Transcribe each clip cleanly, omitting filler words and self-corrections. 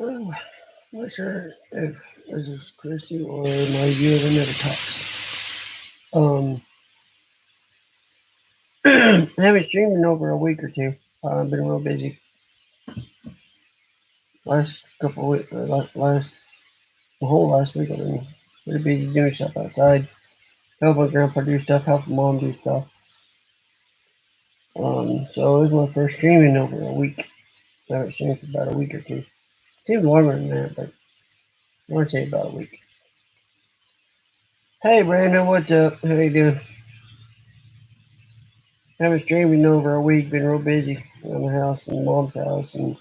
Well, I'm not sure if this is Christy or my viewer that never talks. I haven't streamed in over a week or two. I've been real busy. Last couple of weeks, the whole last week, I've been pretty busy doing stuff outside. Helping Grandpa do stuff, helping Mom do stuff. So it was my first stream in over a week. I haven't streamed for about a week or two. Seems longer than that, but I want to say about a week. Hey Brandon, what's up? How you doing? Haven't streamed in over a week. Been real busy around the house and Mom's house, and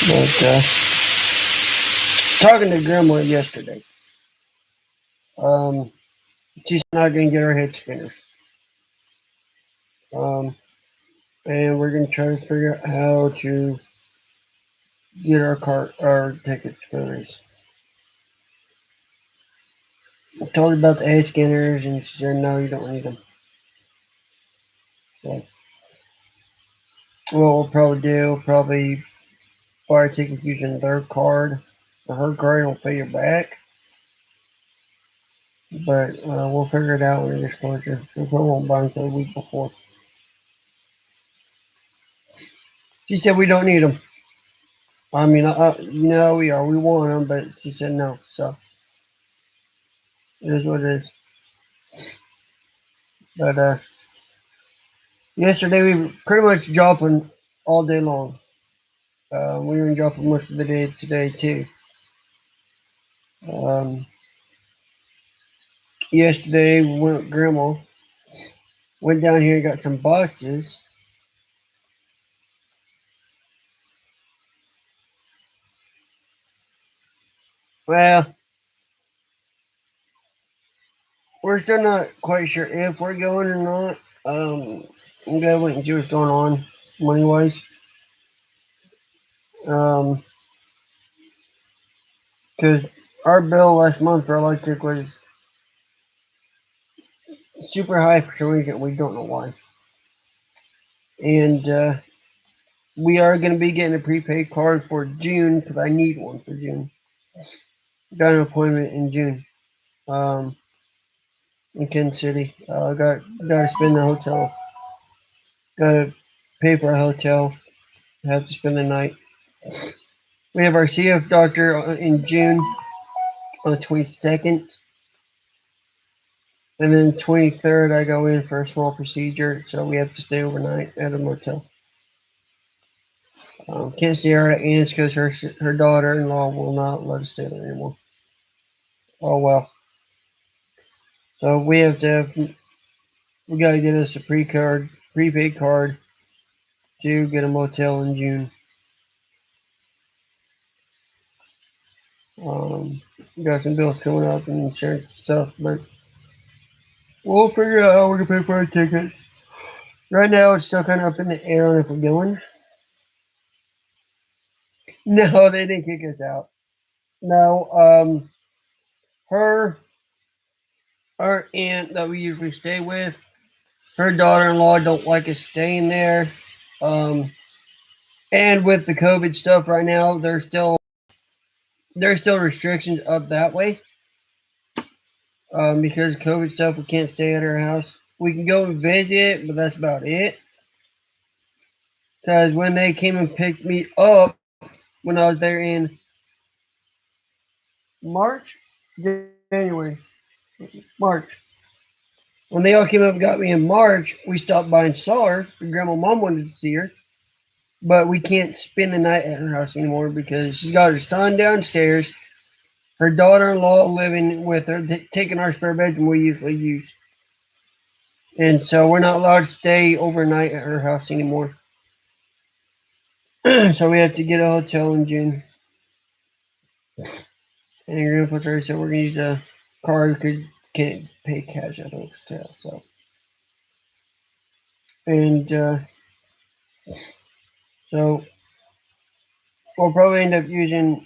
but talking to Grandma yesterday. Um, she's not gonna get our head spinners. Um, and we're gonna try to figure out how to get our tickets for the race. I told her about the head scanners, and she said no, you don't need them. So what we'll probably do, probably buy our tickets using their card, or her card, and we'll pay her back. But we'll figure it out when it gets closer. We probably won't buy them until the week before. She said we don't need them. I mean, no, we want them, but she said no. So it is what it is. But yesterday we were pretty much dropping all day long. We were dropping most of the day today too. Um, Yesterday we went with Grandma. Went down here and got some boxes. Well, we're still not quite sure if we're going or not. We gotta wait and see what's going on money wise. Because our bill last month for electric was super high for some reason. We don't know why. And we are going to be getting a prepaid card for June because I need one for June. Got an appointment in June in Kansas City. Got to spend the hotel. Got to pay for a hotel. Have to spend the night. We have our CF doctor in June on the 22nd. And then 23rd, I go in for a small procedure, so we have to stay overnight at a motel. Can't see her at Ann's because her daughter-in-law will not let us stay there anymore. Oh well. So we gotta get us a prepaid card to get a motel in June. We got some bills coming up and insurance stuff, but we'll figure out how we're gonna pay for our tickets. Right now, it's still kind of up in the air on if we're going. No, they didn't kick us out. No, her our aunt that we usually stay with, her daughter-in-law don't like us staying there. Um, and with the COVID stuff right now, there's still restrictions up that way. Because of COVID stuff, we can't stay at her house. We can go and visit, but that's about it. Because when they came and picked me up when I was there in March, January, March, when they all came up and got me in March, we stopped by and saw her. Grandma Mom wanted to see her, but we can't spend the night at her house anymore because she's got her son downstairs, her daughter-in-law living with her, taking our spare bedroom we usually use. And so we're not allowed to stay overnight at her house anymore. So we have to get a hotel in June. And Grandpa Terry said we're gonna use a card because can't pay cash at the hotel. So and so we'll probably end up using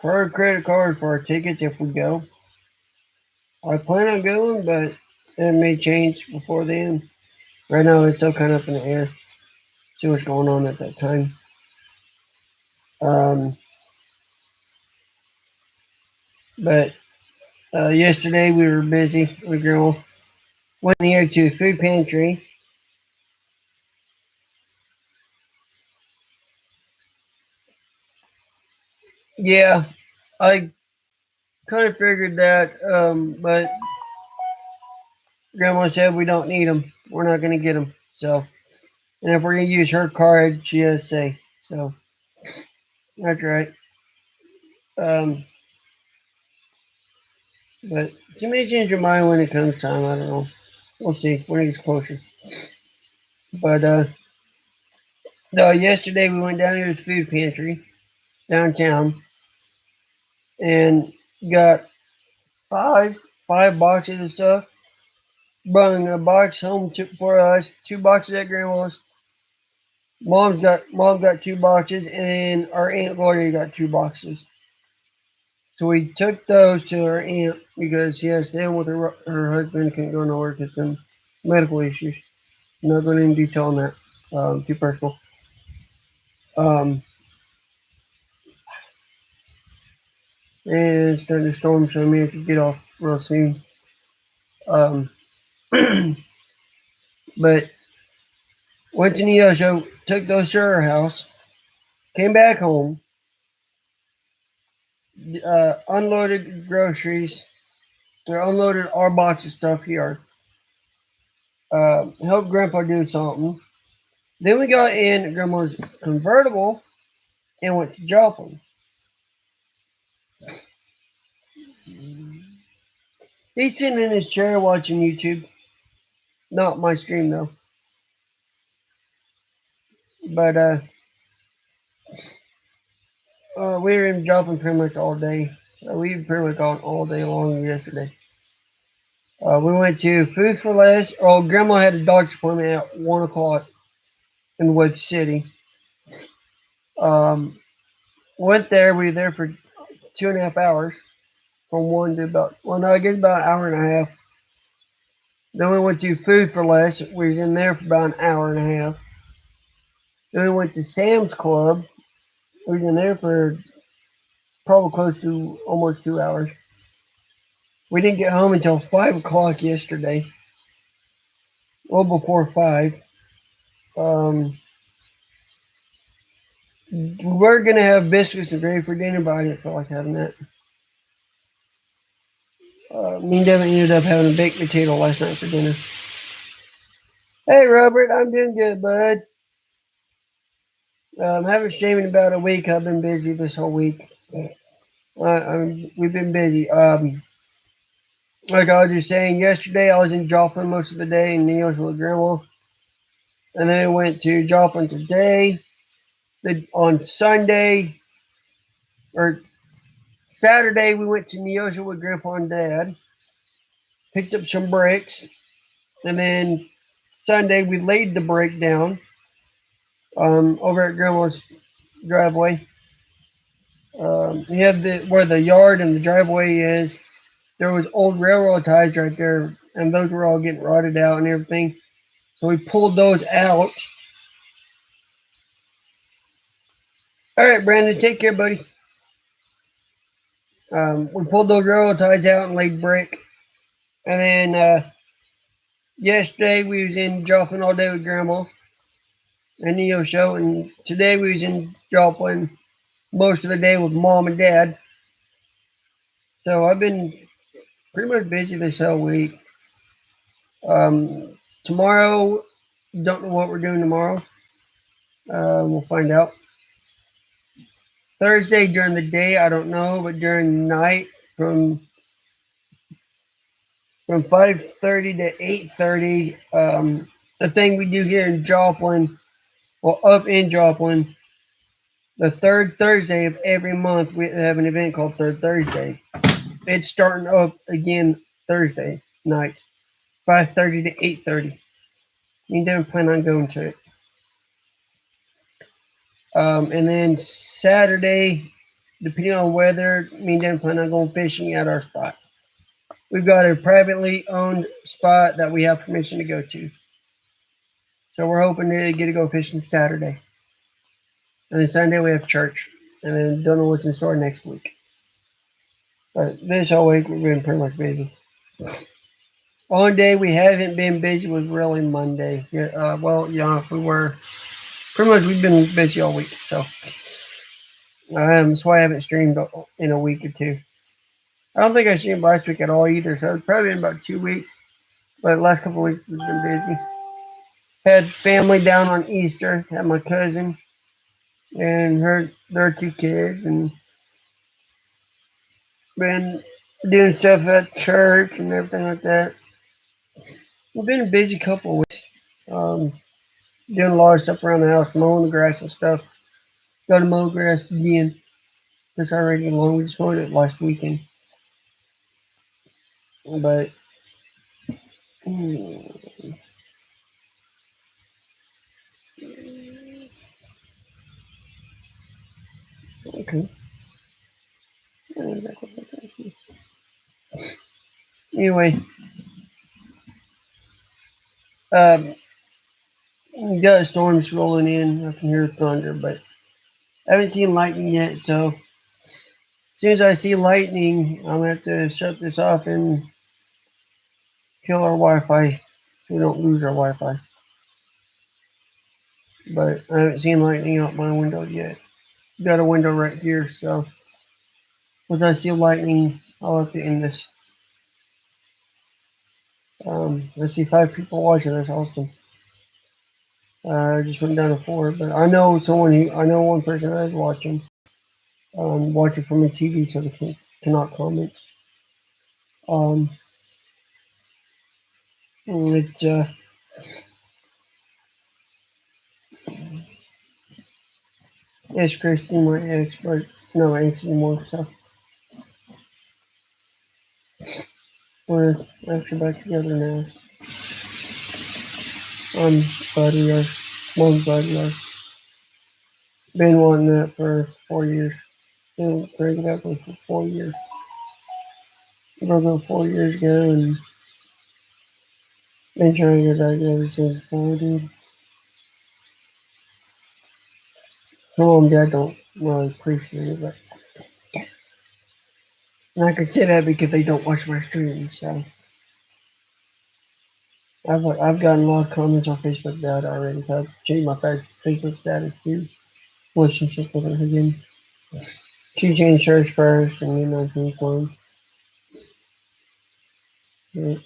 her credit card for our tickets if we go. I plan on going, but it may change before then. Right now, it's still kind of up in the air. See what's going on at that time. Um, but yesterday we were busy. We girl went here to the food pantry. Yeah, I kind of figured that, but Grandma said we don't need them. We're not going to get them. So, and if we're going to use her card, she has to say. So that's right. Um, but she may change her mind when it comes time. I don't know. We'll see when it gets closer. But no, yesterday we went down here to the food pantry downtown and got five boxes of stuff. Brought a box home for us, 2 boxes at grandma's. Mom got 2 boxes, and our aunt Gloria got 2 boxes. So we took those to our aunt because she has to stay with her husband, can't go nowhere because of medical issues. I'm not going into detail on that. Too personal. Um, and it's starting to storm, so I may have to get off real soon. Um, but went to Neosho, took those to her house, came back home, unloaded groceries, or unloaded our box of stuff here, helped Grandpa do something. Then we got in Grandma's convertible and went to Joplin. He's sitting in his chair watching YouTube. Not my stream though. But we were in Joplin pretty much all day. So we were pretty much gone all day long yesterday. We went to Food for Less. Oh, Grandma had a doctor's appointment at 1 o'clock in Web City. Um, went there. We were there for 2.5 hours. From 1 to about, well, no, I guess about an hour and a half. Then we went to Food for Less. We were in there for about an hour and a half. Then we went to Sam's Club. We were in there for probably close to almost 2 hours. We didn't get home until 5 o'clock yesterday. Well, before 5. Um, we were going to have biscuits and gravy for dinner, but I didn't feel like having that. Me and Devin ended up having a baked potato last night for dinner. Hey, Robert, I'm doing good, bud. Haven't streamed in about a week. I've been busy this whole week. We've been busy. Like I was just saying, yesterday I was in Joplin most of the day in New York with Grandma. And then I went to Joplin today. On Sunday, or Saturday, we went to Neosho with Grandpa and Dad. Picked up some bricks. And then Sunday, we laid the brick down over at Grandma's driveway. We had where the yard and the driveway is. There was old railroad ties right there, and those were all getting rotted out and everything. So we pulled those out. All right, Brandon, take care, buddy. We pulled those railroad ties out and laid brick. And then yesterday we was in Joplin all day with Grandma and Neo show, and today we was in Joplin most of the day with Mom and Dad. So I've been pretty much busy this whole week. Tomorrow, don't know what we're doing tomorrow. We'll find out. Thursday during the day, I don't know, but during the night from 5:30 to 8:30, the thing we do here in Joplin, well, up in Joplin, the third Thursday of every month, we have an event called Third Thursday. It's starting up again Thursday night, 5:30 to 8:30. You don't plan on going to it. And then Saturday, depending on weather, me and Dan plan on going fishing at our spot. We've got a privately owned spot that we have permission to go to. So we're hoping to get to go fishing Saturday. And then Sunday we have church. and then don't know what's in store next week. But this whole week we've been pretty much busy. Only day we haven't been busy was really Monday. Yeah, if we were, pretty much we've been busy all week. So that's why I haven't streamed in a week or two. I don't think I streamed last week at all either. So it's probably been about 2 weeks. But the last couple of weeks has been busy. Had family down on Easter. Had my cousin and their 2 kids, and been doing stuff at church and everything like that. We've been a busy couple of weeks. Um, doing a lot of stuff around the house, mowing the grass and stuff. Got to mow grass again. It's already long. We just mowed it last weekend. But okay. Anyway, um, we got storms rolling in. I can hear thunder, but I haven't seen lightning yet. So as soon as I see lightning, I'm gonna have to shut this off and kill our Wi-Fi. So we don't lose our Wi-Fi. But I haven't seen lightning out my window yet. Got a window right here, so once I see lightning, I'll have to end this. I see 5 people watching. That's awesome. I just went down to 4, but I know one person that is watching. Watching from a TV, so they cannot comment. Um, it's it's Christine, my ex, but no ex anymore. So we're actually back together now. I'm buddy, our mom's buddy. I've been wanting that for 4 years. Been breaking up with for 4 years. Broke up 4 years ago, and been trying to get back ever since. So, dude, my mom and dad don't really appreciate it, but and I can say that because they don't watch my streams. So I've gotten a lot of comments on Facebook about it already. So I've changed my Facebook status to relationship with her again. She changed hers first, and then I changed mine. Yeah.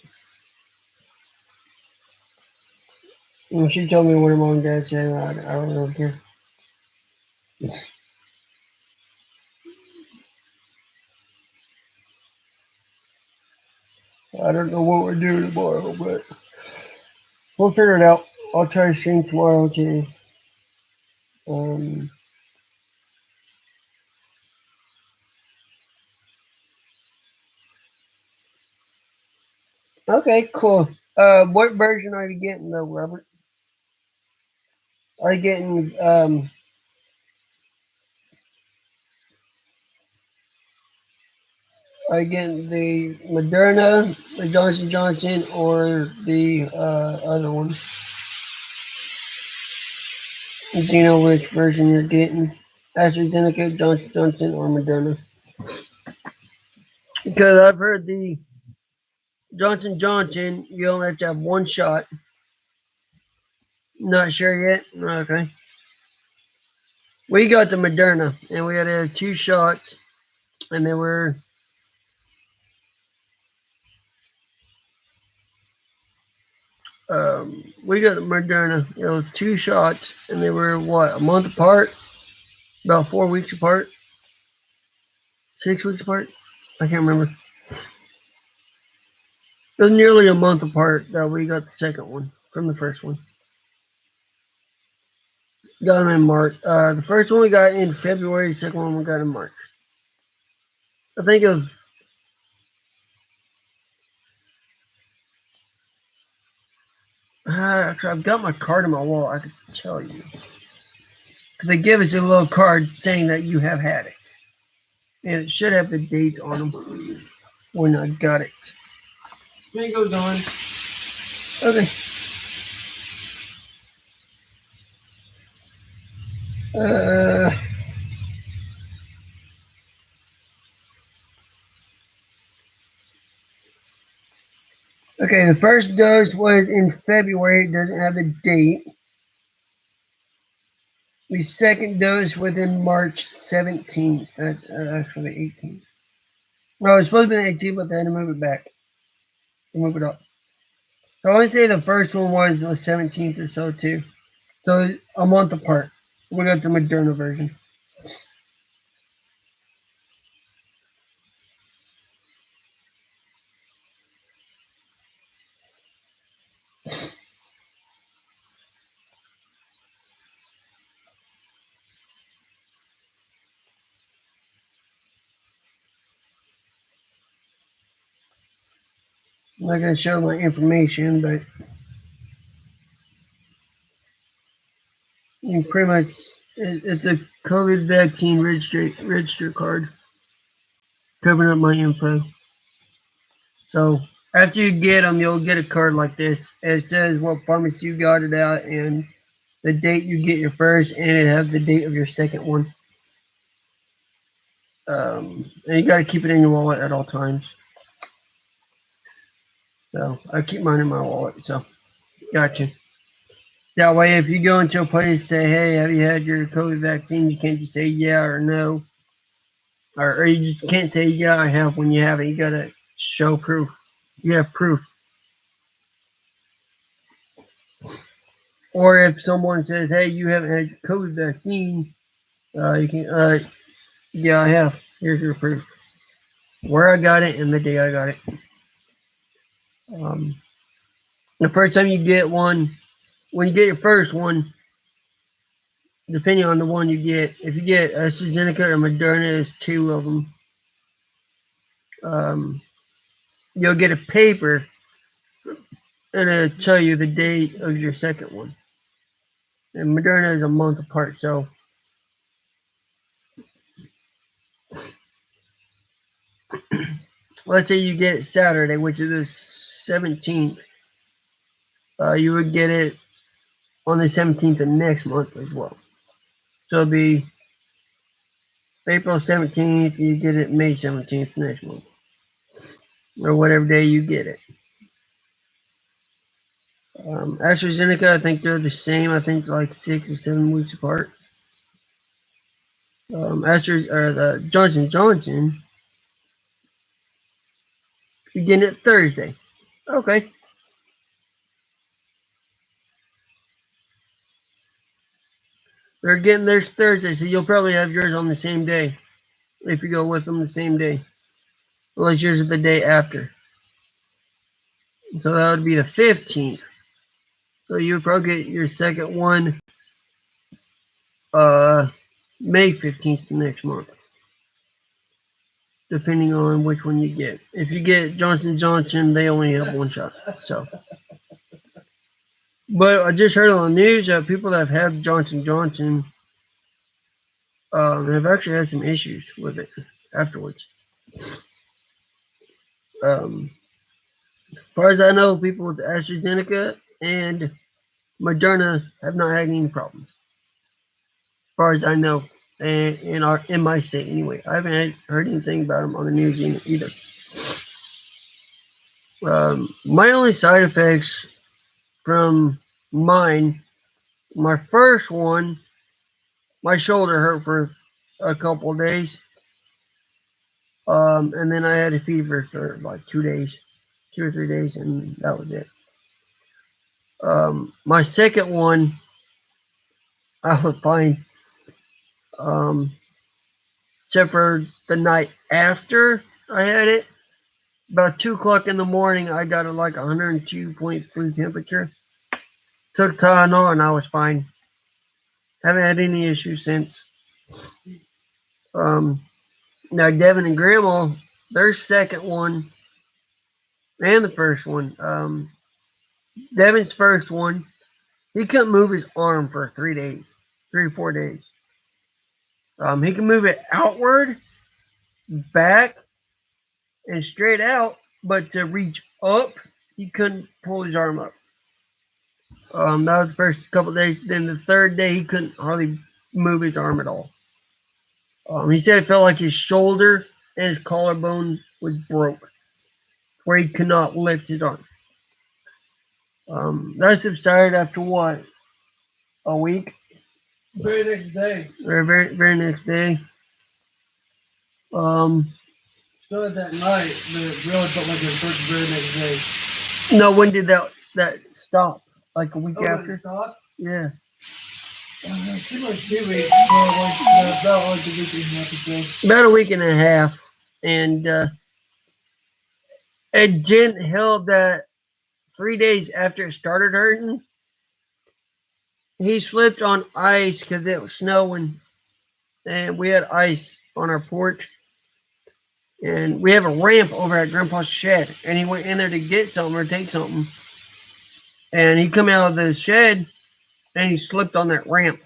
And she told me what her mom and dad said. I really don't care. I don't know what we're doing tomorrow, but we'll figure it out. I'll try to stream tomorrow too. Um, okay, cool. What version are you getting though, Robert? Are you getting the Moderna, the Johnson Johnson, or the other one? Do you know which version you're getting? AstraZeneca, Johnson Johnson, or Moderna? Because I've heard the Johnson Johnson, you only have to have one shot. Not sure yet. Okay. We got the Moderna, and we had to have 2 shots, and they were we got the Moderna. It was 2 shots, and they were what, a month apart, about 4 weeks apart, 6 weeks apart. I can't remember. It was nearly a month apart that we got the second one from the first one. Got them in March. The first one we got in February. The second one we got in March. I think it was. I've got my card in my wallet. I could tell you. They give us a little card saying that you have had it, and it should have the date on them when I got it. There goes on. Okay. Uh, Okay, the first dose was in February. It doesn't have the date. The second dose was in March 17th. Actually, 18th. No, it was supposed to be the 18th, but they had to move it back. They move it up. So I would say the first one was the 17th or so, too. So a month apart. We got the Moderna version. I'm not going to show my information, but you pretty much, it's a COVID vaccine register card covering up my info. So after you get them, you'll get a card like this. It says what pharmacy you got it at and the date you get your first, and it have the date of your second one. And you got to keep it in your wallet at all times. So I keep mine in my wallet. So gotcha. That way, if you go into a place and say, "Hey, have you had your COVID vaccine?" You can't just say yeah or no, or you just can't say yeah, I have when you have it. You gotta show proof. You have proof. Or if someone says, "Hey, you haven't had your COVID vaccine," you can, yeah, I have. Here's your proof. Where I got it and the day I got it. Um, the first time you get one, when you get your first one, depending on the one you get, if you get AstraZeneca or Moderna, there's two of them. You'll get a paper and it'll tell you the date of your second one. And Moderna is a month apart, so let's say you get it Saturday, which is the 17th. You would get it on the 17th of next month as well. So it'll be April 17th, you get it May 17th next month. Or whatever day you get it. AstraZeneca, I think they're the same. I think like 6 or 7 weeks apart. The Johnson Johnson, you're getting it Thursday. Okay. They're getting theirs Thursday, so you'll probably have yours on the same day if you go with them the same day. Unless yours is the day after. So that would be the 15th. So you would probably get your second one May 15th next month. Depending on which one you get. If you get Johnson Johnson, they only have one shot. So, but I just heard on the news that people that have had Johnson Johnson have actually had some issues with it afterwards. As far as I know, people with AstraZeneca and Moderna have not had any problems. As far as I know, and in my state anyway, I haven't heard anything about them on the news either. My only side effects from mine, my first one, my shoulder hurt for a couple of days, and then I had a fever for like 2 days, 2 or 3 days, and that was it. My second one, I was fine. Except for the night after I had it, about 2 o'clock in the morning, I got a like 102.3 temperature. Took Tylenol and I was fine. Haven't had any issues since. Um, Now Devin and Grandma, their second one and the first one. Devin's first one, he couldn't move his arm for 3 days, 3 or 4 days. He can move it outward, back, and straight out, but to reach up, he couldn't pull his arm up. That was the first couple of days. Then the third day, he couldn't hardly move his arm at all. He said it felt like his shoulder and his collarbone was broke, where he could not lift his arm. That subsided after what? A week? Very next day. Very next day. Um, Started that night, but it really felt like it was the very next day. no, when did that stop? Like a week Oh, after? it stopped? Yeah. It seemed like 2 weeks. About like a week and a half or so. About a week and a half. And it didn't help that 3 days after it started hurting, he slipped on ice because it was snowing. And we had ice on our porch. And we have a ramp over at Grandpa's shed. And he went in there to get something or take something. And he come out of the shed and he slipped on that ramp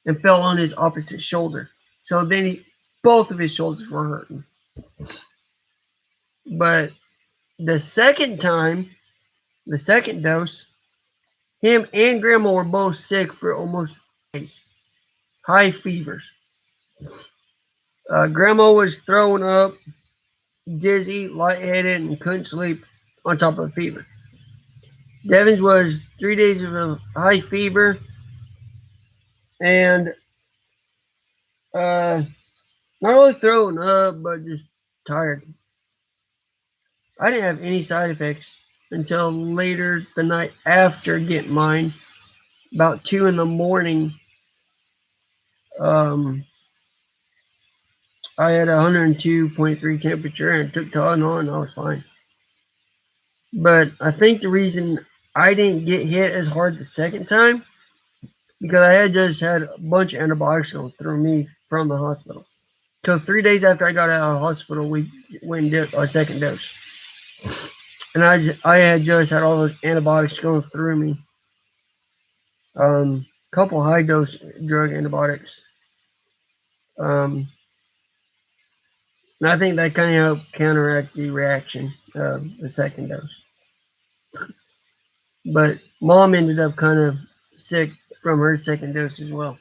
and fell on his opposite shoulder. So then both of his shoulders were hurting. But the second time, the second dose, him and Grandma were both sick for almost days. High fevers. Grandma was throwing up, dizzy, lightheaded, and couldn't sleep on top of a fever. Devin's was 3 days of a high fever and not only throwing up, but just tired. I didn't have any side effects until later the night after getting mine, about 2 in the morning. Um, I had 102.3 temperature and took Tylenol and I was fine. But I think the reason I didn't get hit as hard the second time because I had just had a bunch of antibiotics going through me from the hospital. So 3 days after I got out of the hospital, we went and did our second dose. And I had just had all those antibiotics going through me. Couple high dose drug antibiotics. Um, and I think that kind of helped counteract the reaction of the second dose. But mom ended up kind of sick from her second dose as well.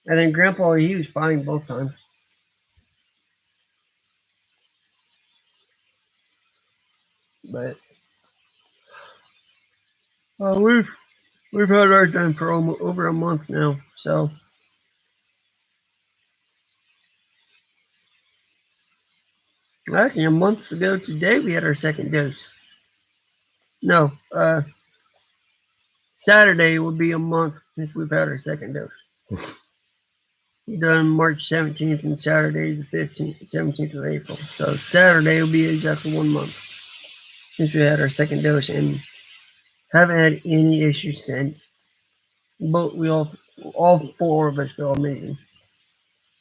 And then grandpa, he was fine both times. But we've had our time for over a month now. So actually, a month ago today, we had our second dose. No, Saturday will be a month since we've had our second dose. Done March 17th and Saturday the 15th, 17th of April. So Saturday will be exactly 1 month since we had our second dose and haven't had any issues since. But we all four of us feel amazing.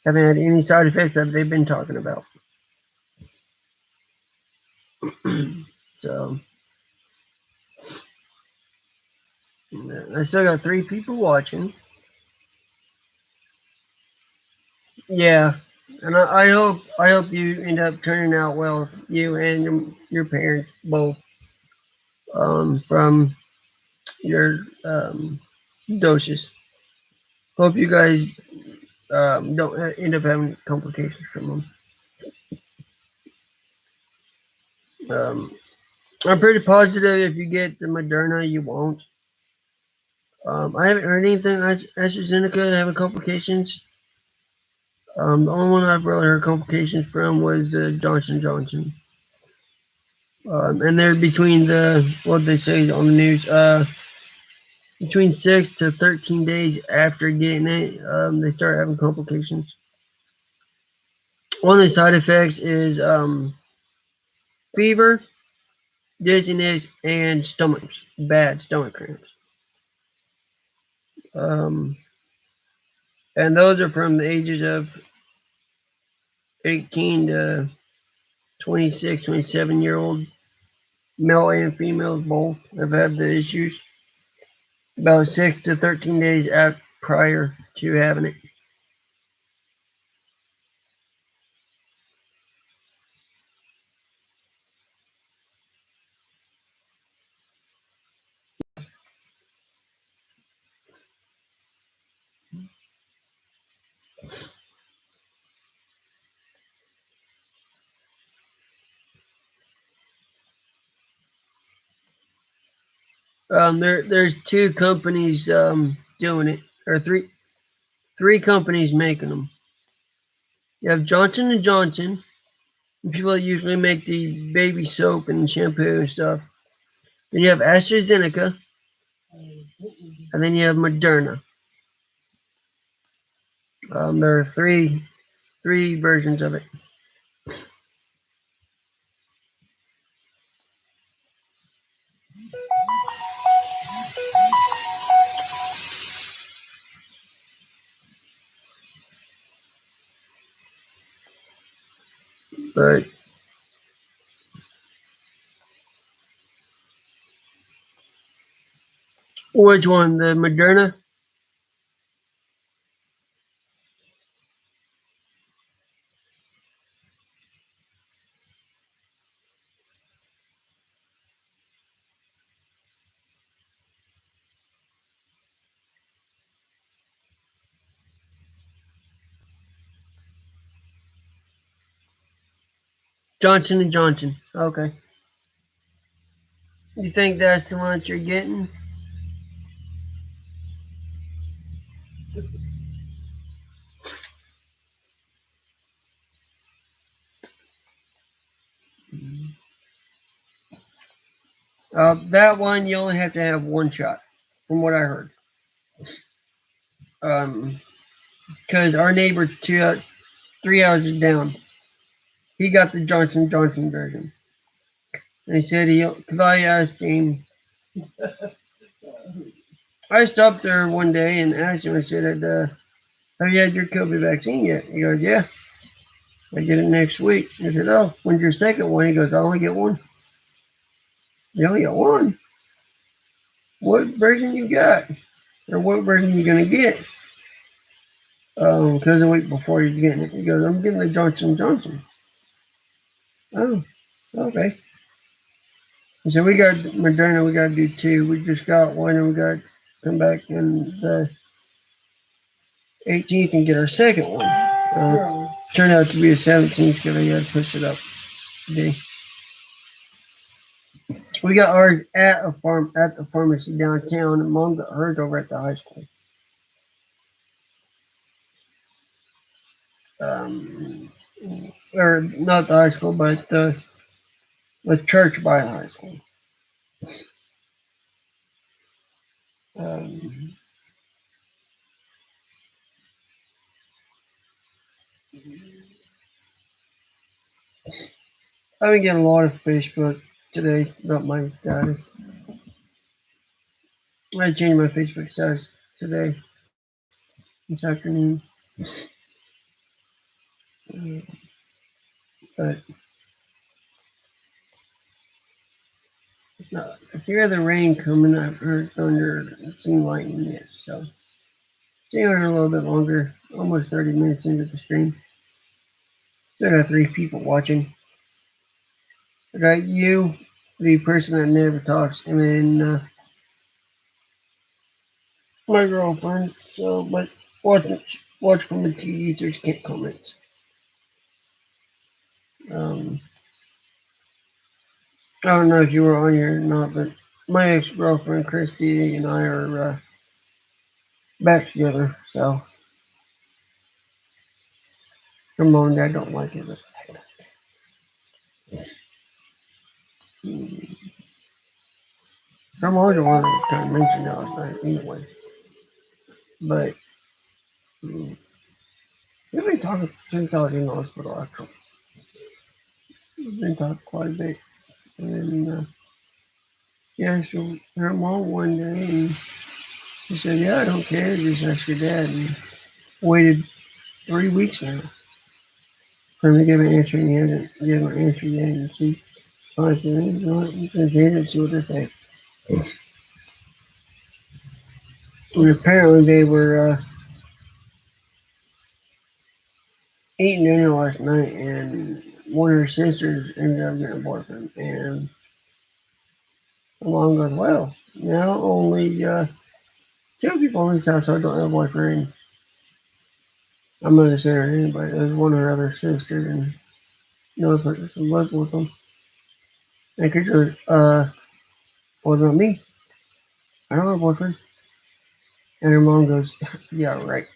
Haven't had any side effects that they've been talking about. So I still got 3 people watching. Yeah, and I hope you end up turning out well, you and your parents both, from your doses. Hope you guys don't end up having complications from them. Um, I'm pretty positive if you get the Moderna, you won't. I haven't heard anything AstraZeneca having complications. The only one I've really heard complications from was Johnson Johnson. And they're between what they say on the news, between 6 to 13 days after getting it, they start having complications. One of the side effects is fever, dizziness, and bad stomach cramps. Um, and those are from the ages of 18 to 26, 27-year-old male and females both have had the issues about 6 to 13 days prior to having it. There's two companies doing it, or three companies making them. You have Johnson and Johnson, people that usually make the baby soap and shampoo and stuff. Then you have AstraZeneca, and then you have Moderna. There are three versions of it. But which one? The Moderna? Johnson and Johnson. Okay. You think that's the one that you're getting? That one you only have to have one shot, from what I heard. Because our neighbor 3 houses down, he got the Johnson version. And he said because I asked him, I stopped there one day and asked him, I said, have you had your COVID vaccine yet? He goes, yeah, I get it next week. I said, oh, when's your second one? He goes, I only get one. You only got one? What version you got? Or what version you going to get? Because a week before he's getting it, he goes, I'm getting the Johnson. Oh, okay. He said, we got Moderna, we got to do two. We just got one and we got to come back on the 18th and get our second one. Turned out to be the 17th because they had to push it up today. We got ours at the pharmacy downtown, and Mom got hers over at the high school. Um, or not the high school, but the church by the high school. Um, I've been getting a lot of Facebook today about my status. I changed my Facebook status today, this afternoon. But I hear the rain coming. I've heard thunder, seen lightning yet. So stay on a little bit longer. Almost 30 minutes into the stream. Still got three people watching. I got you, the person that never talks, and then my girlfriend. So, but watch from the TV so you can't comment. Um, I don't know if you were on here or not, but my ex-girlfriend Christy and I are back together. So her mom and dad don't like it. But, her mom's the one that kind of mentioned that last night anyway. But we've been talking since I was in the hospital. Actually, we've been talking quite a bit. And yeah, so her mom one day and she said, "Yeah, I don't care. Just ask your dad." And waited 3 weeks now for him to give an answer, and he hasn't given an answer yet. And she finally said, "You know what? I'm going to see what they say." And apparently they were eating dinner last night, and one of her sisters ended up getting a boyfriend. And the mom goes, "Well, now only two people in this household don't have a boyfriend." I'm not gonna say her name, but it was one of her other sisters, and another person lived with them. And Chris goes, "What about me?" I don't have a boyfriend. And her mom goes, yeah, right.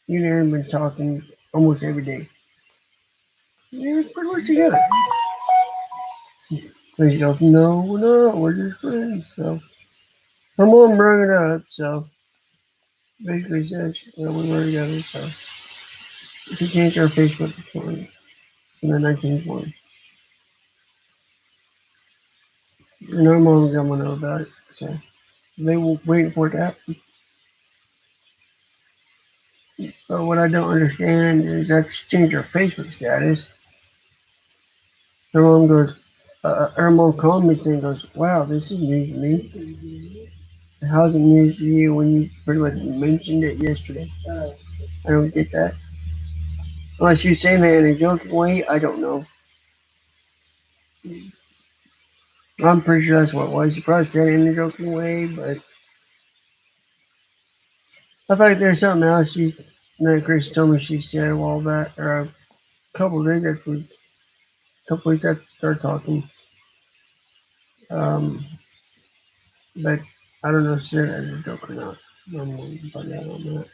You and Aaron been talking almost every day. Yeah, we're pretty much together. And she goes, no, we're not. We're just friends. So her mom brought it up. So basically said, we were together. So she changed our Facebook this morning. And then I changed one. And her mom got to know about it. So they were waiting for it to happen. But what I don't understand is that she changed her Facebook status. Her mom goes, her mom called me and goes, wow, this is news to me. How's it news to you when you pretty much mentioned it yesterday? I don't get that. Unless you say that in a joking way, I don't know. I'm pretty sure that's what it was. You probably said it in a joking way, but I feel like there's something else that Chris told me she said a while back, or a couple of days after, a couple weeks after we started talking. Um, but I don't know if she said it as a joke or not. I'm going to find out on that.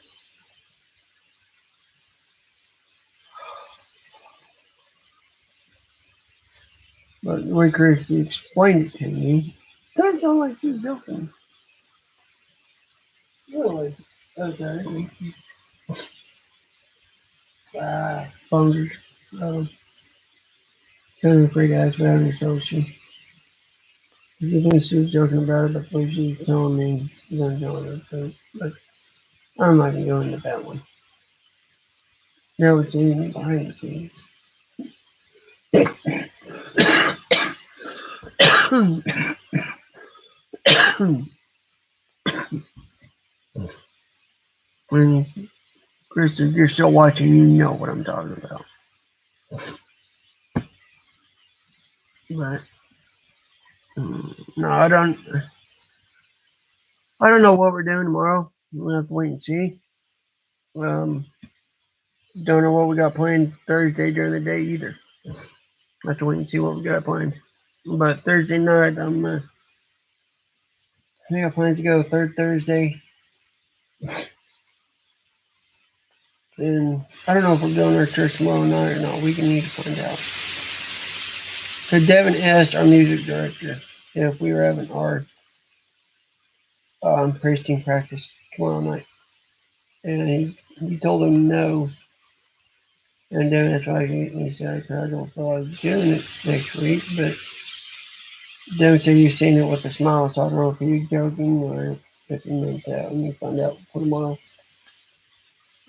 But the way Chris explained it to me, it doesn't sound like she's joking. Really? Okay. Bungers. Um, kind of afraid to ask about it, so she thinks she was joking about it, but when she was telling me, she's gonna tell her. So, but I'm not gonna go into that one. Now it's in behind the scenes. When Chris, if you're still watching, you know what I'm talking about. But no, I don't. I don't know what we're doing tomorrow. We'll have to wait and see. Um, don't know what we got planned Thursday during the day either. Have to wait and see what we got planned. But Thursday night, I think I plan to go third Thursday, and I don't know if we're going to our church tomorrow night or not. We can need to find out. Because Devin asked our music director if we were having our praise team practice tomorrow night, and he told him no. And Devin that's why he said I don't feel like doing it next week, but Devin said you've seen it with a smile, so I don't know if he was joking or if he meant that. When we find out for tomorrow.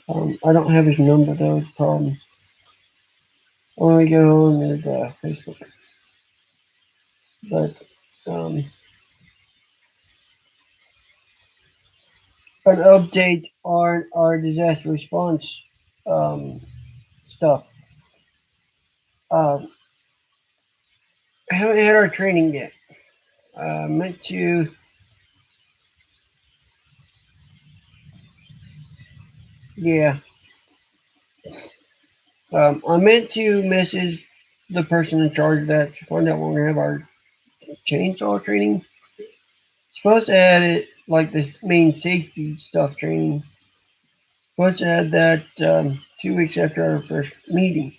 I don't have his number though. It's a problem. When we go on his Facebook, but um, an update on our disaster response um, stuff. Uh, I haven't had our training yet. Meant to, yeah. I meant to message the person in charge of that to find out when we have our chainsaw training. Supposed to add it like this main safety stuff training. Supposed to add that 2 weeks after our first meeting.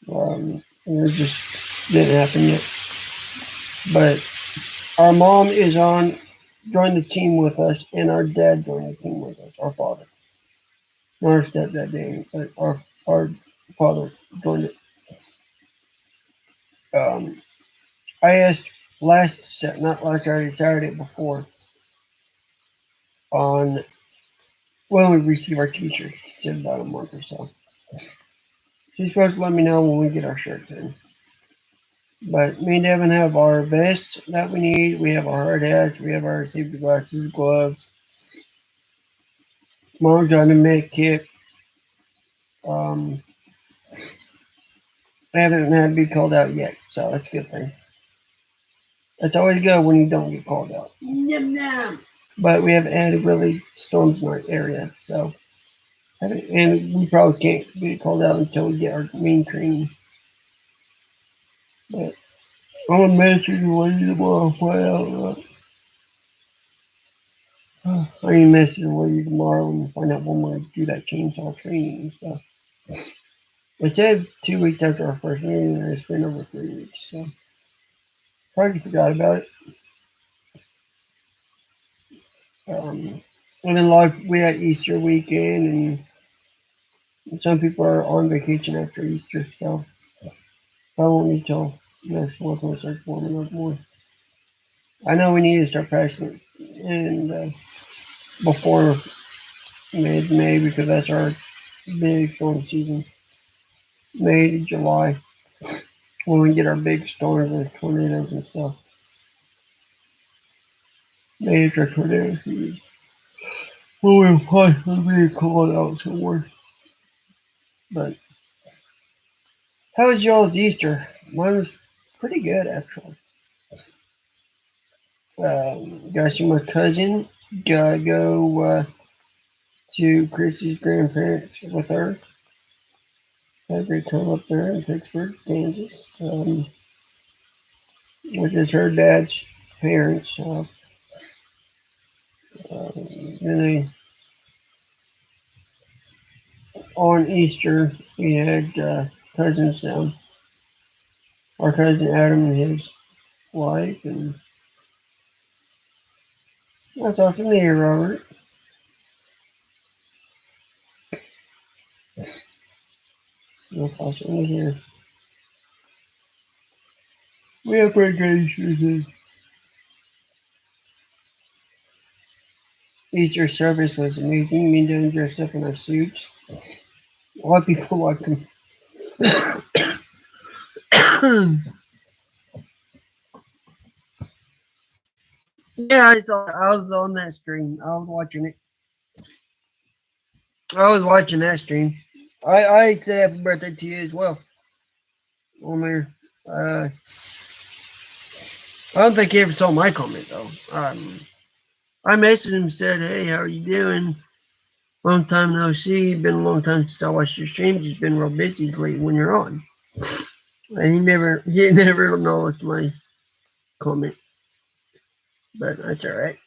It just didn't happen yet. But our mom is on, joined the team with us, and our dad joined the team with us, our father. Not our stepdad, Danny, but our father joined it. Um, I asked not last Saturday, Saturday before, on when we receive our t-shirts. She said about a month or so. She's supposed to let me know when we get our shirts in. But me and Devin have our vests that we need. We have our hard hats. We have our safety glasses, gloves. Mom's got a med kit. Um, I haven't had to be called out yet, so that's a good thing. It's always good when you don't get called out. Yum, yum. But we haven't had a really storms in our area, so and we probably can't get called out until we get our main training. But I'm gonna message you later tomorrow. Well, I need to message the lady tomorrow and find out when we're going to do that chainsaw training and stuff. It said 2 weeks after our first meeting, and it's been over 3 weeks, so probably forgot about it. And then like we had Easter weekend, and some people are on vacation after Easter, so I won't need till next month when it starts warming up more. I know we need to start practicing and before mid May because that's our big storm season. May to July when we get our big storms with tornadoes and stuff. Major tornado season. Well, we're probably be called out somewhere. But how was y'all's Easter? Mine was pretty good actually. Got to see my cousin. Gotta go to Chrissy's grandparents with her. Had a great time up there in Pittsburgh, Kansas, which is her dad's parents. Then on Easter, we had cousins down. Our cousin Adam and his wife, and that's awesome to hear, Robert. That's awesome to hear. We have pretty good Easter. Easter service was amazing. Me doing dressed up in our suits. A lot of people liked them. Yeah, I saw. I was on that stream. I was watching it. I was watching that stream. I said happy birthday to you as well on there. I don't think he ever saw my comment though. I messaged him and said, "Hey, how are you doing? Long time no see. Been a long time since I watched your streams. You've been real busy lately when you're on." And he never acknowledged my comment, but that's all right.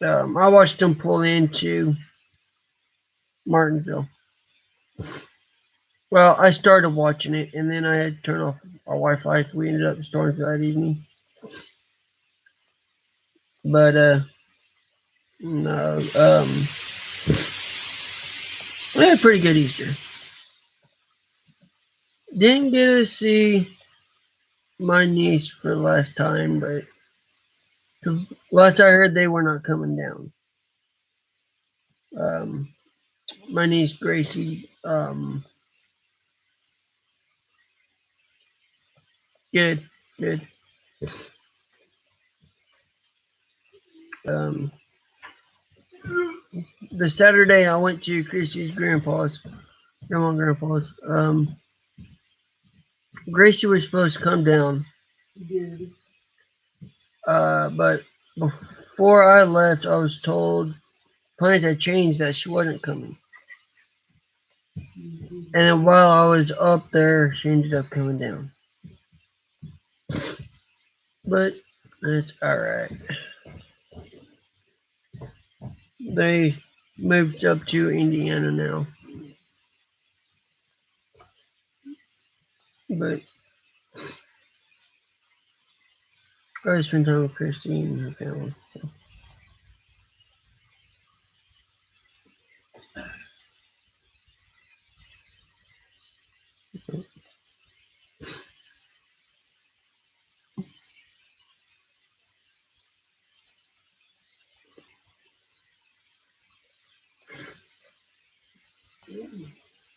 I watched him pull into Martinsville. Well, I started watching it, and then I had to turn off our Wi-Fi. We ended up in Stormsville that evening, but no, we had a pretty good Easter. Didn't get to see my niece for the last time, but last I heard, they were not coming down. Um, my niece Gracie, good, good. Um, the Saturday I went to Chrissy's grandma and grandpa's. Gracie was supposed to come down, but before I left, I was told plans had changed that she wasn't coming. And then while I was up there, she ended up coming down. But it's all right. They moved up to Indiana now. But I spent time with Christy and her family. So.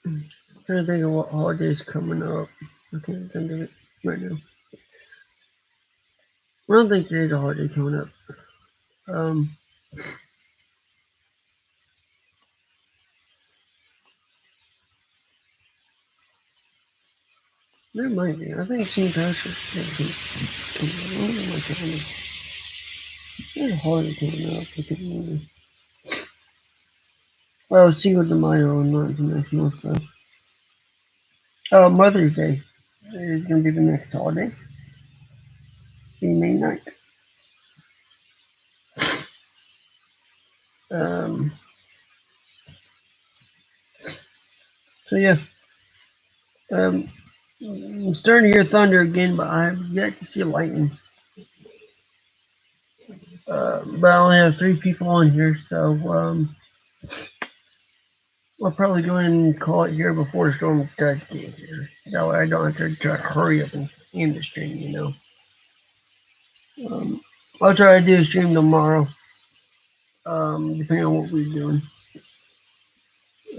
I'm trying to think of what holidays coming up. I can't think of it right now. I don't think there's a holiday coming up. Um, there might be. I think St. Patrick's Day coming up. There's a holiday coming up. I can't remember. Oh, Cinco de Mayo and not international stuff. Oh, Mother's Day is going to be the next holiday. Be May 9th. Um, so yeah, um, I'm starting to hear thunder again, but I've yet to see lightning. But I only have 3 people on here, so I'll probably go ahead and call it here before the storm does get here. That way I don't have to try to hurry up and end the stream. Um, I'll try to do a stream tomorrow, depending on what we're doing.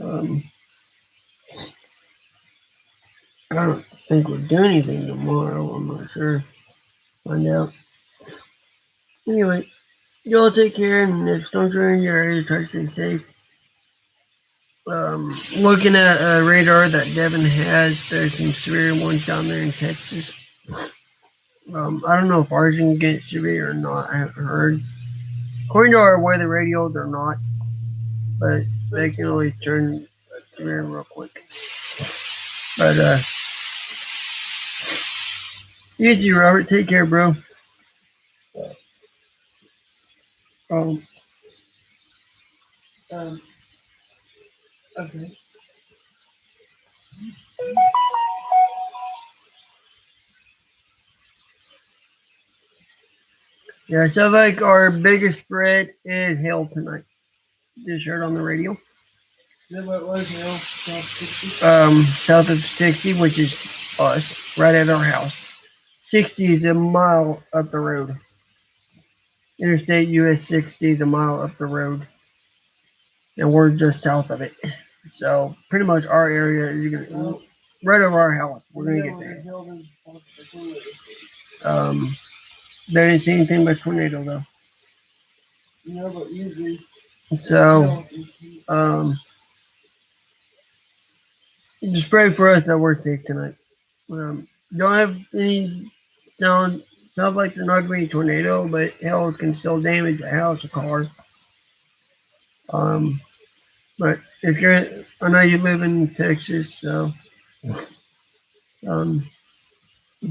Um, I don't think we'll do anything tomorrow. I'm not sure. Find out. Anyway, y'all take care, and if storms are in your area, try to stay safe. Looking at a radar that Devin has, there's some severe ones down there in Texas. I don't know if ours can get severe or not. I haven't heard. According to our weather radio, they're not, but they can always turn severe real quick. But easy, Robert. Take care, bro. Um, um, okay. Yeah, so like our biggest threat is hail tonight. Just heard on the radio. Then what was hail? South 60? South of 60, which is us, right at our house. 60 is a mile up the road. Interstate US 60 is a mile up the road, and we're just south of it. So pretty much our area is gonna right over our house. We're gonna get there. Um, they didn't see anything by tornado though. No, but usually. So just pray for us that we're safe tonight. Don't have any sound like there's not gonna be a tornado, but hell can still damage a house or car. Um, but if you're, I know you live in Texas, so um,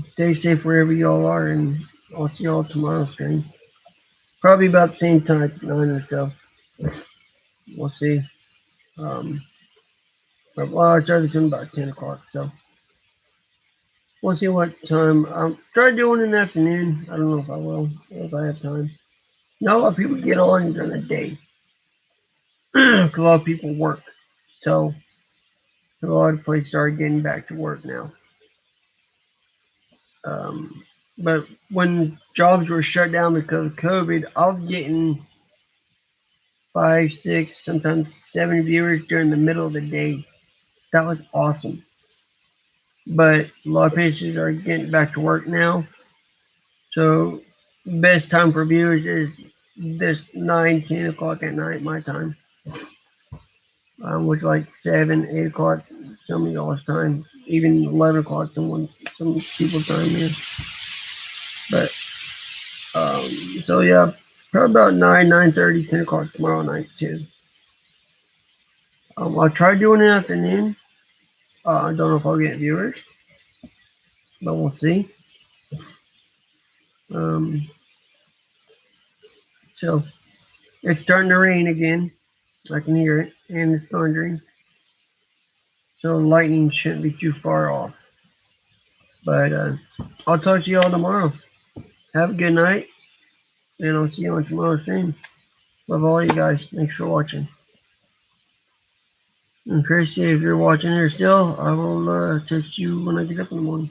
stay safe wherever y'all are, and I'll see y'all tomorrow stream. Probably about the same time, 9 or so. We'll see. Um, but well, I started soon about 10 o'clock, so we'll see what time. Try doing it in the afternoon. I don't know if I will, if I have time. Not a lot of people get on during the day because a lot of people work. So a lot of places are getting back to work now. But when jobs were shut down because of COVID, I was getting 5, 6, sometimes 7 viewers during the middle of the day. That was awesome. But a lot of places are getting back to work now. So best time for viewers is this 9, 10 o'clock at night, my time. Which like 7, 8 o'clock, some of y'all's time, even 11 o'clock, some people's time here. But um, so yeah, probably about 9, 9:30, 10 o'clock tomorrow night too. I'll try doing it in the afternoon. I don't know if I'll get viewers, but we'll see. Um, so it's starting to rain again. I can hear it, and it's thundering. So lightning shouldn't be too far off. But I'll talk to y'all tomorrow. Have a good night, and I'll see you on tomorrow's stream. Love all you guys. Thanks for watching. And Chrissy, if you're watching here still, I will text you when I get up in the morning.